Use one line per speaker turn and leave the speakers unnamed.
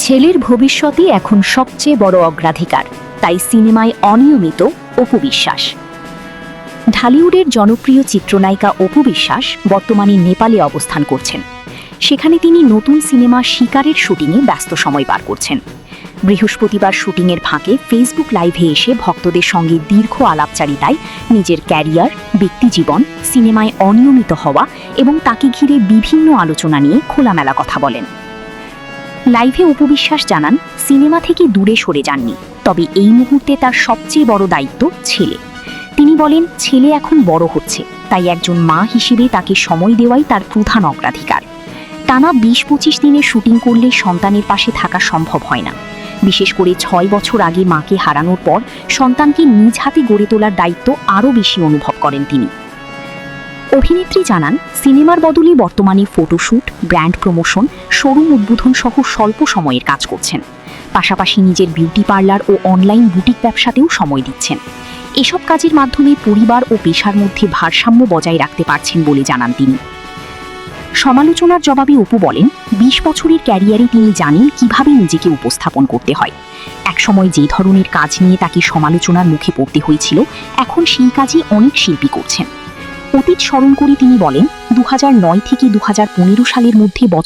ছেলের ভবিষ্যতই এখন সবচেয়ে বড় অগ্রাধিকার, তাই সিনেমায় অনিয়মিত অপু বিশ্বাস। ঢালিউডের জনপ্রিয় চিত্রনায়িকা অপু বিশ্বাস বর্তমানে নেপালে অবস্থান করছেন। সেখানে তিনি নতুন সিনেমা শিকারের শুটিংয়ে ব্যস্ত সময় পার করছেন। বৃহস্পতিবার শুটিংয়ের ফাঁকে ফেসবুক লাইভে এসে ভক্তদের সঙ্গে দীর্ঘ আলাপচারিতায় নিজের ক্যারিয়ার, ব্যক্তিজীবন, সিনেমায় অনিয়মিত হওয়া এবং তাকে ঘিরে বিভিন্ন আলোচনা নিয়ে খোলামেলা কথা বলেন। লাইভে অপু বিশ্বাস জানান, সিনেমা থেকে দূরে সরে যাননি, তবে এই মুহূর্তে তার সবচেয়ে বড় দায়িত্ব ছেলে। তিনি বলেন, ছেলে এখন বড় হচ্ছে, তাই একজন মা হিসেবে তাকে সময় দেওয়াই তার প্রধান অগ্রাধিকার। টানা ২০-২৫ দিনের শুটিং করলে সন্তানের পাশে থাকা সম্ভব হয় না। বিশেষ করে ৬ বছর আগে মাকে হারানোর পর সন্তানকে নিজ হাতে গড়ে তোলার দায়িত্ব আরও বেশি অনুভব করেন তিনি। অভিনেত্রী জানান, সিনেমার বদলে বর্তমানে ফটোশ্যুট, ব্র্যান্ড প্রমোশন, শোরুম উদ্বোধন সহ স্বল্প সময়ের কাজ করছেন। পাশাপাশি নিজের বিউটি পার্লার ও অনলাইন বুটিক ব্যবসাতেও সময় দিচ্ছেন। এসব কাজের মাধ্যমে পরিবার ও পেশার মধ্যে ভারসাম্য বজায় রাখতে পারছেন বলে জানান তিনি। সমালোচনার জবাবে অপু বলেন, ২০ বছরের ক্যারিয়ারে তিনি জানেন কিভাবে নিজেকে উপস্থাপন করতে হয়। একসময় যে ধরনের কাজ নিয়ে তাকে সমালোচনার মুখে পড়তে হয়েছিল, এখন সেই কাজই অনেক শিল্পী করছেন। অতীত স্মরণ করে তিনি বলেন, ২০০৯ থেকে ২০১৫ সালের মধ্যে বছর